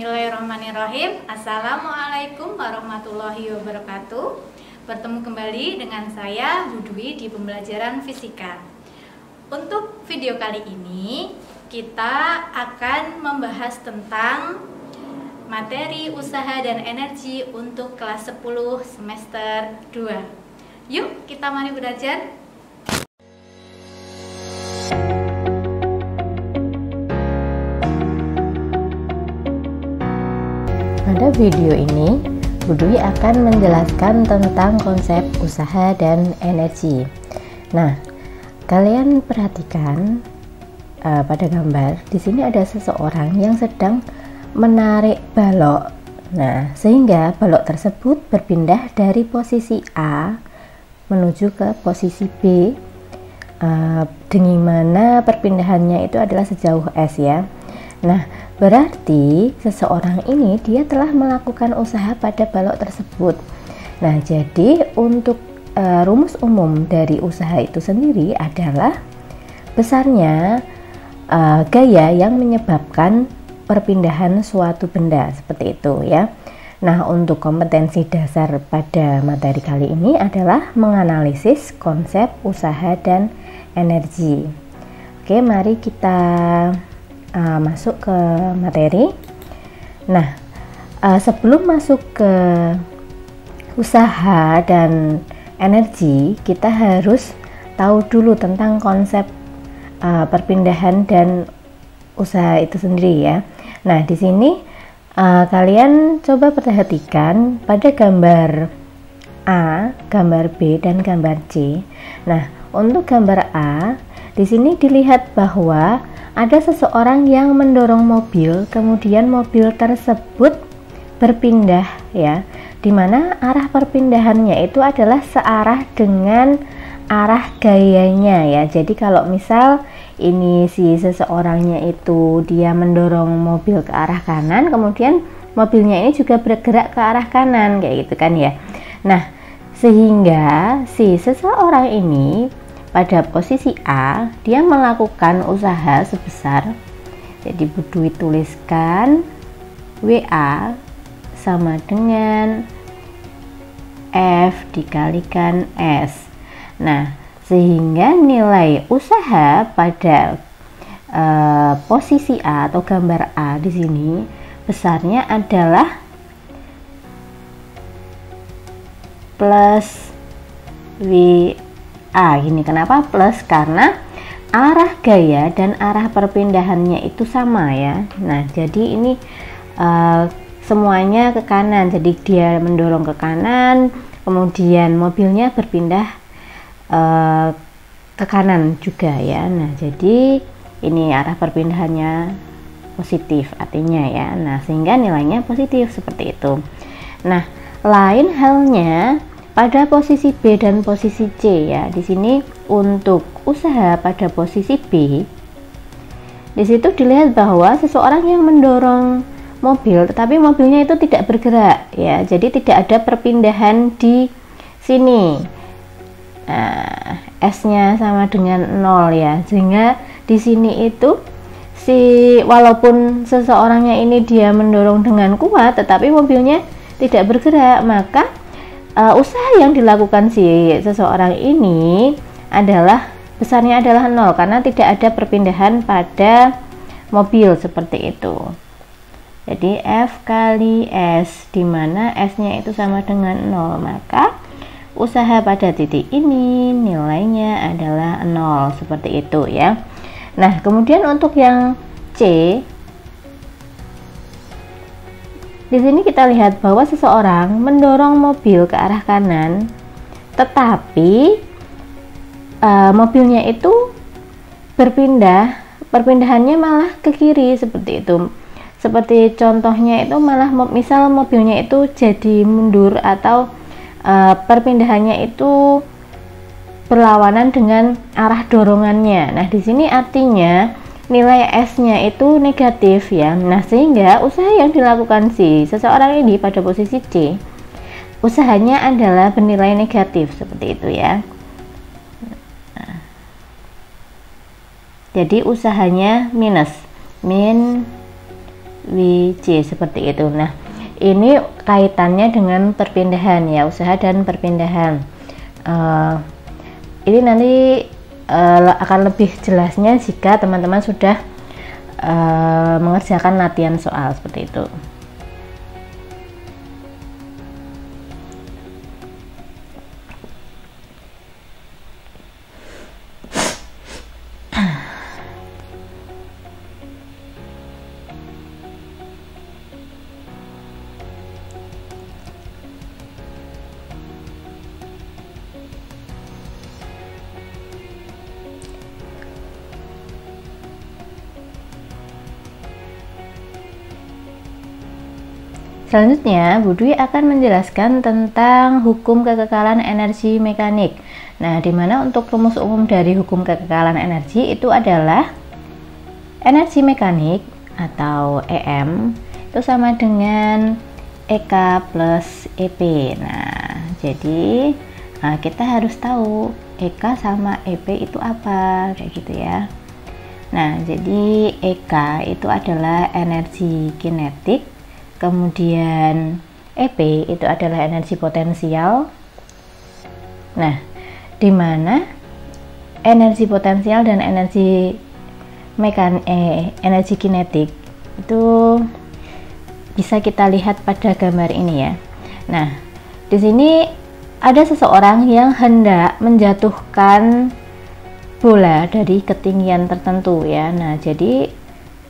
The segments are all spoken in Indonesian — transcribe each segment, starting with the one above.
Bismillahirrahmanirrahim. Assalamualaikum warahmatullahi wabarakatuh. Bertemu kembali dengan saya Bu Dwi di pembelajaran fisika. Untuk video kali ini kita akan membahas tentang materi usaha dan energi untuk kelas 10 semester 2. Yuk kita mari belajar. Pada video ini, Bu Dwi akan menjelaskan tentang konsep usaha dan energi. Nah, kalian perhatikan pada gambar. Di sini ada seseorang yang sedang menarik balok. Nah, sehingga balok tersebut berpindah dari posisi A menuju ke posisi B, dengan mana perpindahannya itu adalah sejauh S ya. Nah, berarti seseorang ini dia telah melakukan usaha pada balok tersebut. Nah, jadi untuk rumus umum dari usaha itu sendiri adalah besarnya gaya yang menyebabkan perpindahan suatu benda, seperti itu ya. Nah, untuk kompetensi dasar pada materi kali ini adalah menganalisis konsep usaha dan energi. Oke, mari kita masuk ke materi. Nah, sebelum masuk ke usaha dan energi, kita harus tahu dulu tentang konsep perpindahan dan usaha itu sendiri ya. Nah, di sini kalian coba perhatikan pada gambar A, gambar B, dan gambar C. Nah, untuk gambar A, di sini dilihat bahwa ada seseorang yang mendorong mobil, kemudian mobil tersebut berpindah ya, dimana arah perpindahannya itu adalah searah dengan arah gayanya ya. Jadi kalau misal ini si seseorangnya itu dia mendorong mobil ke arah kanan, kemudian mobilnya ini juga bergerak ke arah kanan kayak gitu kan ya. Nah, sehingga si seseorang ini pada posisi A, dia melakukan usaha sebesar, jadi Bu Dwi tuliskan WA sama dengan F dikalikan S. Nah, sehingga nilai usaha pada posisi A atau gambar A di sini besarnya adalah plus WA. Gini, kenapa plus? Karena arah gaya dan arah perpindahannya itu sama ya. Nah, jadi ini semuanya ke kanan, jadi dia mendorong ke kanan, kemudian mobilnya berpindah ke kanan juga ya. Nah, jadi ini arah perpindahannya positif artinya ya. Nah, sehingga nilainya positif seperti itu. Nah, lain halnya pada posisi B dan posisi C ya. Di sini untuk usaha pada posisi B, di situ dilihat bahwa seseorang yang mendorong mobil, tetapi mobilnya itu tidak bergerak ya. Jadi tidak ada perpindahan di sini. Nah, S-nya sama dengan 0 ya. Sehingga di sini itu walaupun seseorangnya ini dia mendorong dengan kuat, tetapi mobilnya tidak bergerak, maka usaha yang dilakukan si seseorang ini adalah besarnya adalah 0 karena tidak ada perpindahan pada mobil seperti itu. Jadi F kali S, dimana S-nya itu sama dengan 0, maka usaha pada titik ini nilainya adalah 0 seperti itu ya. Nah, kemudian untuk yang C, di sini kita lihat bahwa seseorang mendorong mobil ke arah kanan, tetapi mobilnya itu perpindahannya malah ke kiri seperti itu. Seperti contohnya itu malah misal mobilnya itu jadi mundur atau perpindahannya itu berlawanan dengan arah dorongannya. Nah, di sini artinya nilai S-nya itu negatif ya. Nah, sehingga usaha yang dilakukan si seseorang ini pada posisi C, usahanya adalah bernilai negatif seperti itu ya. Nah, jadi usahanya min WC seperti itu. Nah, ini kaitannya dengan perpindahan ya, usaha dan perpindahan. Ini nanti akan lebih jelasnya jika teman-teman sudah mengerjakan latihan soal seperti itu. Selanjutnya, Bu Dwi akan menjelaskan tentang hukum kekekalan energi mekanik. Nah, di mana untuk rumus umum dari hukum kekekalan energi itu adalah energi mekanik atau EM itu sama dengan EK plus EP. Nah, jadi kita harus tahu EK sama EP itu apa, kayak gitu ya. Nah, jadi EK itu adalah energi kinetik, kemudian EP itu adalah energi potensial. Nah, di mana energi potensial dan energi energi kinetik itu bisa kita lihat pada gambar ini ya. Nah, di sini ada seseorang yang hendak menjatuhkan bola dari ketinggian tertentu ya. Nah, jadi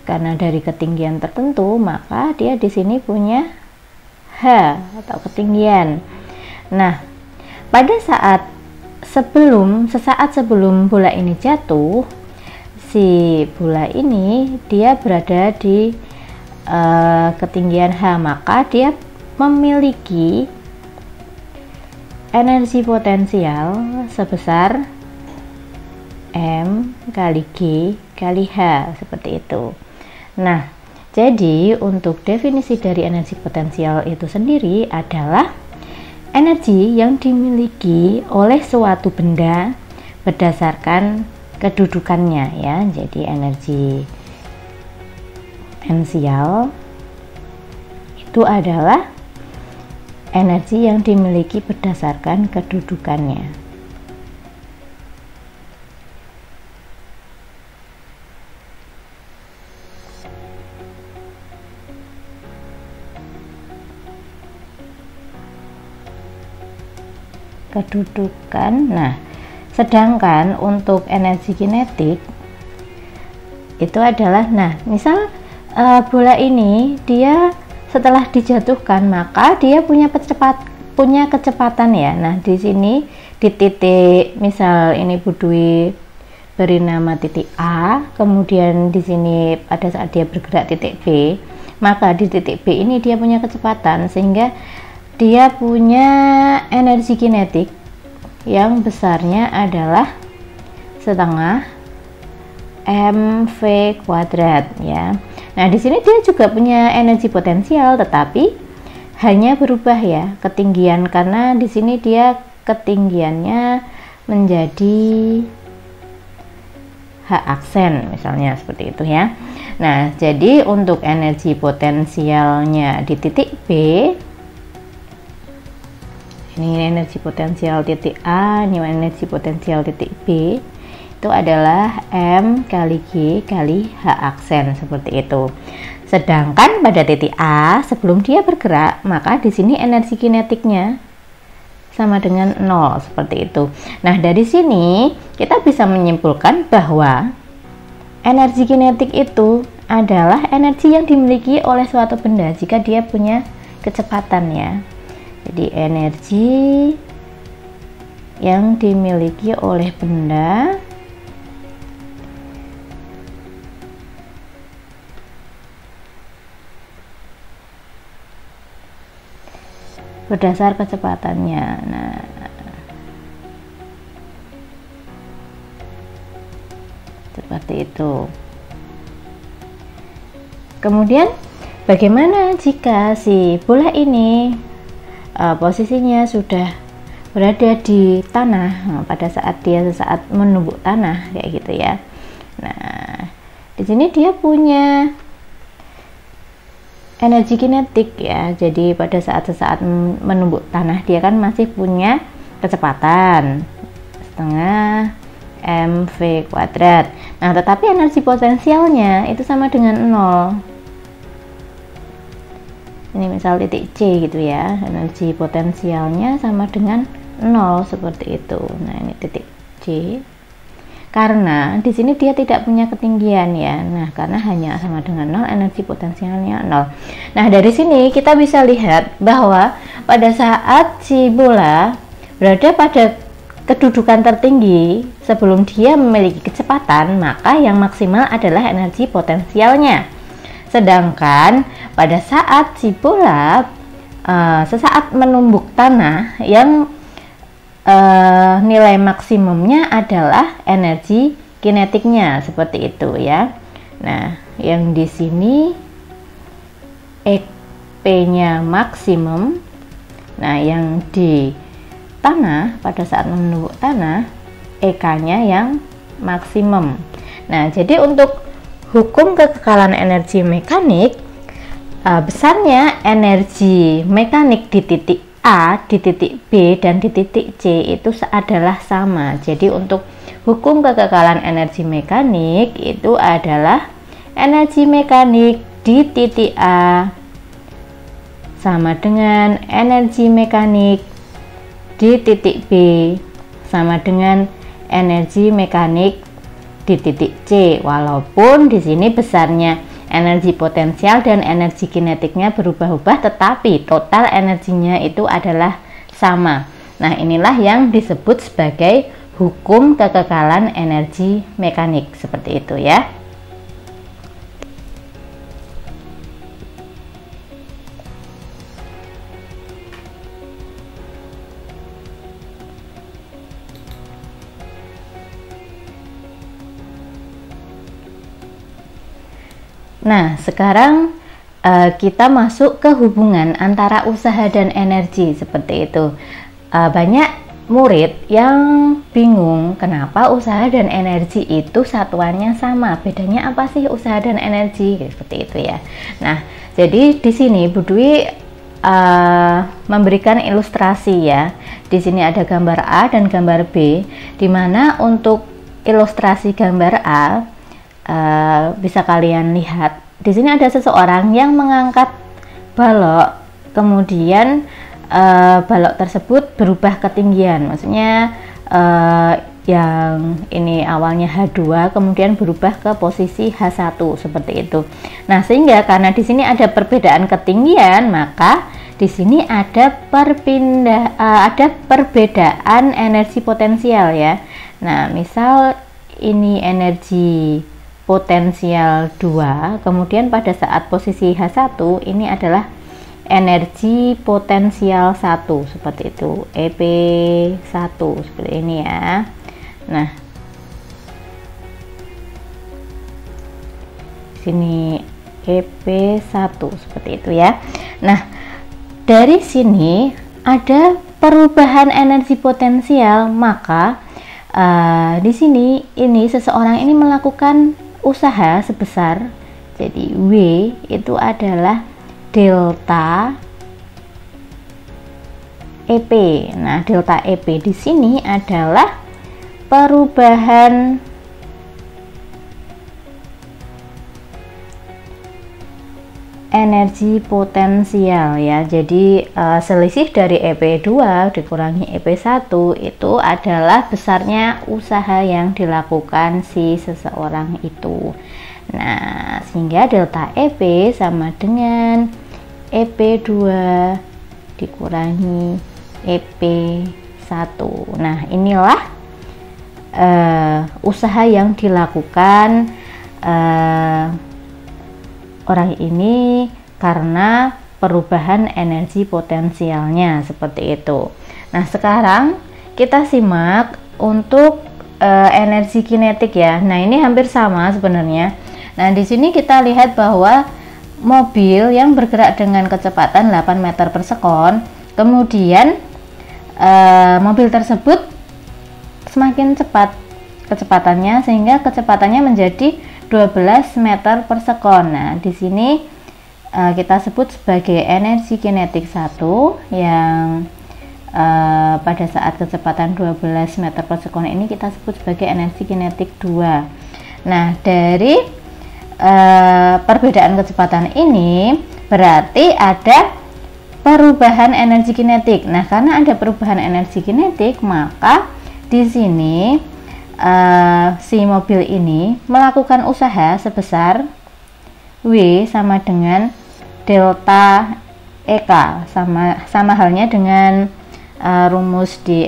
karena dari ketinggian tertentu, maka dia di sini punya H atau ketinggian. Nah, pada sesaat sebelum bola ini jatuh, si bola ini dia berada di ketinggian H, maka dia memiliki energi potensial sebesar M kali G kali H, seperti itu. Nah, jadi untuk definisi dari energi potensial itu sendiri adalah energi yang dimiliki oleh suatu benda berdasarkan kedudukannya ya. Jadi energi potensial itu adalah energi yang dimiliki berdasarkan kedudukannya. Kedudukan. Nah, sedangkan untuk energi kinetik itu adalah, nah, misal bola ini dia setelah dijatuhkan maka dia punya kecepatan ya. Nah, di sini di titik, misal ini Bu Dwi beri nama titik A, kemudian di sini pada saat dia bergerak titik B, maka di titik B ini dia punya kecepatan sehingga dia punya energi kinetik yang besarnya adalah setengah mv kuadrat ya. Nah, di sini dia juga punya energi potensial, tetapi hanya berubah ya ketinggian, karena di sini dia ketinggiannya menjadi H aksen misalnya, seperti itu ya. Nah, jadi untuk energi potensialnya di titik B, ini energi potensial titik A, ini energi potensial titik B, itu adalah M kali G kali H aksen, seperti itu. Sedangkan pada titik A sebelum dia bergerak, maka di sini energi kinetiknya sama dengan 0, seperti itu. Nah, dari sini kita bisa menyimpulkan bahwa energi kinetik itu adalah energi yang dimiliki oleh suatu benda jika dia punya kecepatan ya. Jadi energi yang dimiliki oleh benda berdasar kecepatannya. Nah, seperti itu. Kemudian bagaimana jika si bola ini posisinya sudah berada di tanah pada saat dia sesaat menumbuk tanah, kayak gitu ya. Nah, di sini dia punya energi kinetik ya. Jadi pada saat menumbuk tanah dia kan masih punya kecepatan setengah mv kuadrat. Nah, tetapi energi potensialnya itu sama dengan 0. Ini misal titik C gitu ya. Energi potensialnya sama dengan 0 seperti itu. Nah, ini titik C. Karena di sini dia tidak punya ketinggian ya. Nah, karena hanya sama dengan 0, energi potensialnya 0. Nah, dari sini kita bisa lihat bahwa pada saat si bola berada pada kedudukan tertinggi sebelum dia memiliki kecepatan, maka yang maksimal adalah energi potensialnya. Sedangkan pada saat si bola sesaat menumbuk tanah, yang nilai maksimumnya adalah energi kinetiknya, seperti itu ya. Nah, yang di sini EP-nya maksimum. Nah, yang di tanah pada saat menumbuk tanah, EK-nya yang maksimum. Nah, jadi untuk hukum kekekalan energi mekanik, besarnya energi mekanik di titik A, di titik B, dan di titik C itu adalah sama. Jadi untuk hukum kekekalan energi mekanik itu adalah energi mekanik di titik A sama dengan energi mekanik di titik B sama dengan energi mekanik di titik C, walaupun di sini besarnya energi potensial dan energi kinetiknya berubah-ubah, tetapi total energinya itu adalah sama. Nah, inilah yang disebut sebagai hukum kekekalan energi mekanik, seperti itu ya. Nah, sekarang kita masuk ke hubungan antara usaha dan energi, seperti itu. Banyak murid yang bingung kenapa usaha dan energi itu satuannya sama, bedanya apa sih usaha dan energi, seperti itu ya. Nah, jadi di sini Bu Dwi memberikan ilustrasi ya. Di sini ada gambar A dan gambar B, di mana untuk ilustrasi gambar A bisa kalian lihat. Di sini ada seseorang yang mengangkat balok, kemudian balok tersebut berubah ketinggian. Maksudnya yang ini awalnya H2 kemudian berubah ke posisi H1, seperti itu. Nah, sehingga karena di sini ada perbedaan ketinggian, maka di sini ada perbedaan energi potensial ya. Nah, misal ini energi potensial 2, kemudian pada saat posisi H1 ini adalah energi potensial 1, seperti itu, EP1, seperti ini ya. Nah, sini EP1, seperti itu ya. Nah, dari sini ada perubahan energi potensial, maka di sini ini seseorang ini melakukan usaha sebesar, jadi W itu adalah delta EP. Nah, delta EP di sini adalah perubahan energi potensial ya. Jadi selisih dari EP2 dikurangi EP1 itu adalah besarnya usaha yang dilakukan si seseorang itu. Nah, sehingga delta EP sama dengan EP2 dikurangi EP1. Nah, inilah usaha yang dilakukan orang ini karena perubahan energi potensialnya, seperti itu. Nah, sekarang kita simak untuk energi kinetik ya. Nah, ini hampir sama sebenarnya. Nah, di sini kita lihat bahwa mobil yang bergerak dengan kecepatan 8 meter per sekon, kemudian mobil tersebut semakin cepat kecepatannya sehingga kecepatannya menjadi 12 meter per sekon. Nah, di sini kita sebut sebagai energi kinetik 1 yang pada saat kecepatan 12 meter per sekon ini kita sebut sebagai energi kinetik 2. Nah, dari perbedaan kecepatan ini berarti ada perubahan energi kinetik. Nah, karena ada perubahan energi kinetik, maka di sini si mobil ini melakukan usaha sebesar W sama dengan delta EK, sama halnya dengan rumus di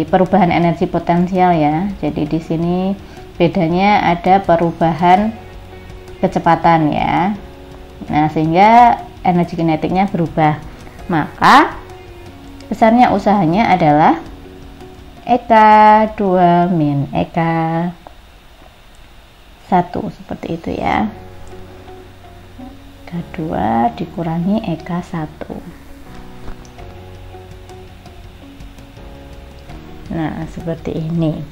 perubahan energi potensial ya. Jadi di sini bedanya ada perubahan kecepatan ya. Nah, sehingga energi kinetiknya berubah. Maka besarnya usahanya adalah EK 2 min EK 1, seperti itu ya. EK 2 dikurangi EK 1. Nah, seperti ini.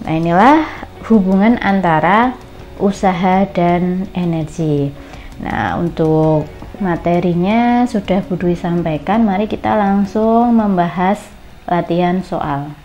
Nah, inilah hubungan antara usaha dan energi. Nah, untuk materinya sudah Bu Dwi sampaikan. Mari kita langsung membahas latihan soal.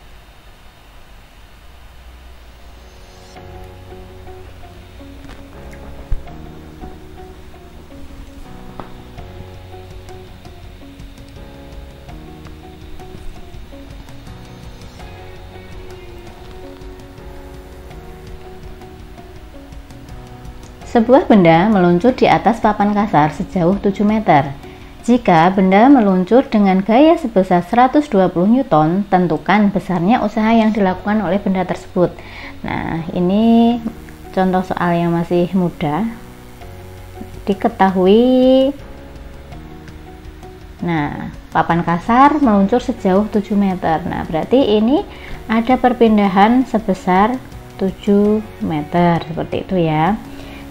Sebuah benda meluncur di atas papan kasar sejauh 7 meter. Jika benda meluncur dengan gaya sebesar 120 Newton, tentukan besarnya usaha yang dilakukan oleh benda tersebut. Nah, ini contoh soal yang masih mudah. Diketahui, nah, papan kasar meluncur sejauh 7 meter. Nah, berarti ini ada perpindahan sebesar 7 meter, seperti itu ya.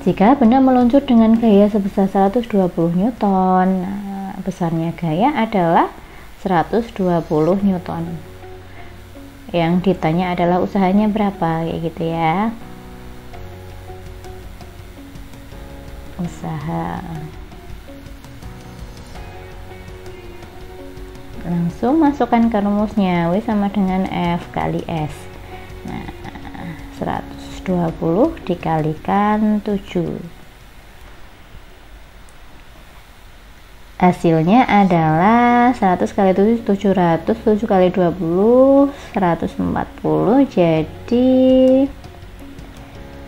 Jika benda meluncur dengan gaya sebesar 120 Newton, nah, besarnya gaya adalah 120 Newton. Yang ditanya adalah usahanya berapa, kayak gitu ya. Usaha. Langsung masukkan ke rumusnya, W sama dengan F kali S. Nah, 120 dikalikan 7. Hasilnya adalah 100 kali 7, 700, 7 kali 20, 140. Jadi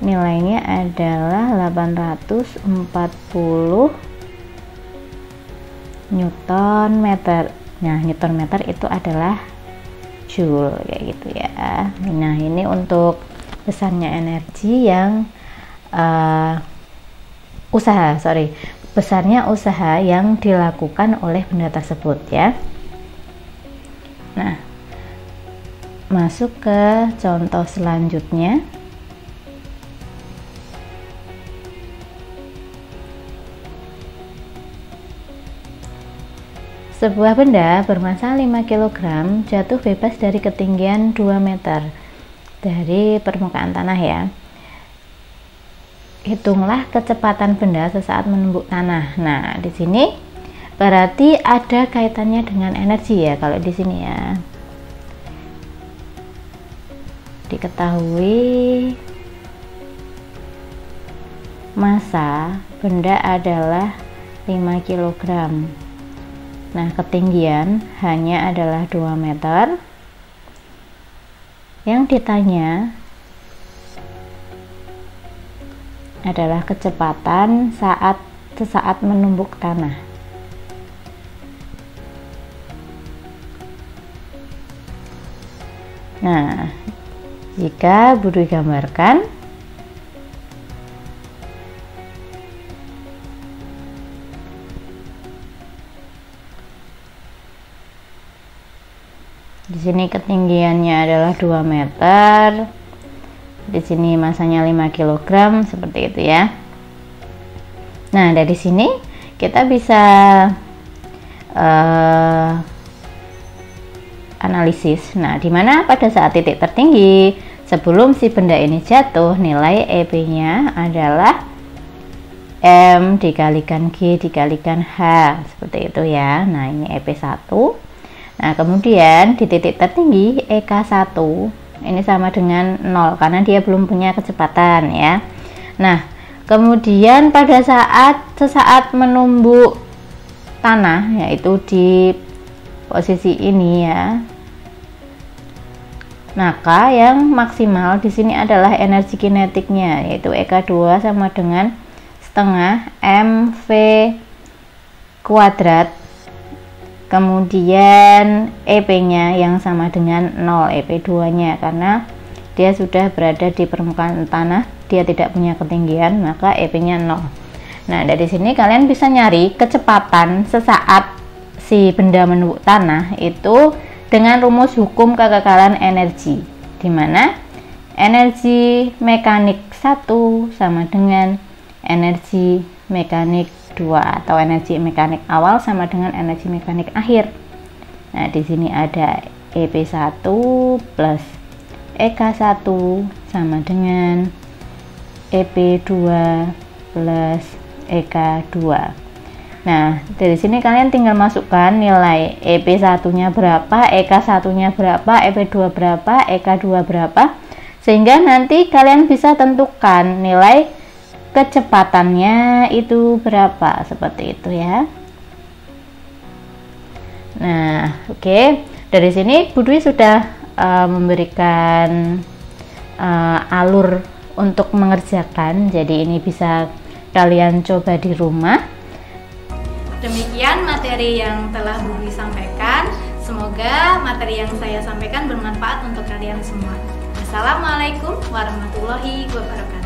nilainya adalah 840 Newton meter. Nah, Newton meter itu adalah joule, kayak gitu ya. Nah, ini untuk besarnya energi yang besarnya usaha yang dilakukan oleh benda tersebut ya. Nah, masuk ke contoh selanjutnya. Sebuah benda bermassa 5 kg jatuh bebas dari ketinggian 2 meter dari permukaan tanah ya. Hitunglah kecepatan benda sesaat menembus tanah. Nah, di sini berarti ada kaitannya dengan energi ya. Kalau di sini ya, diketahui massa benda adalah 5 kg. Nah, ketinggian hanya adalah 2 meter. Yang ditanya adalah kecepatan sesaat menumbuk tanah. Nah, jika Bu Dwi gambarkan, di sini ketinggiannya adalah 2 meter. Di sini massanya 5 kg, seperti itu ya. Nah, dari sini kita bisa analisis. Nah, dimana pada saat titik tertinggi sebelum si benda ini jatuh, nilai EB-nya adalah M dikalikan G dikalikan H, seperti itu ya. Nah, ini EP1. Nah, kemudian di titik tertinggi EK1 ini sama dengan 0 karena dia belum punya kecepatan ya. Nah, kemudian pada sesaat menumbuk tanah, yaitu di posisi ini ya, maka yang maksimal di sini adalah energi kinetiknya, yaitu EK2 sama dengan setengah mv kuadrat, kemudian EP-nya yang sama dengan 0, EP2 nya karena dia sudah berada di permukaan tanah, dia tidak punya ketinggian, maka EP-nya 0. Nah, dari sini kalian bisa nyari kecepatan sesaat si benda menumbuk tanah itu dengan rumus hukum kekekalan energi, di mana energi mekanik 1 sama dengan energi mekanik 2 atau energi mekanik awal sama dengan energi mekanik akhir. Nah, di sini ada EP1 plus EK1 sama dengan EP2 plus EK2. Nah, dari sini kalian tinggal masukkan nilai EP1-nya berapa, EK1-nya berapa, EP2 berapa, EK2 berapa, sehingga nanti kalian bisa tentukan nilai kecepatannya itu berapa, seperti itu ya. Nah, oke. Dari sini Bu Dwi sudah memberikan alur untuk mengerjakan, jadi ini bisa kalian coba di rumah. Demikian materi yang telah Bu Dwi sampaikan. Semoga materi yang saya sampaikan bermanfaat untuk kalian semua. Assalamualaikum warahmatullahi wabarakatuh.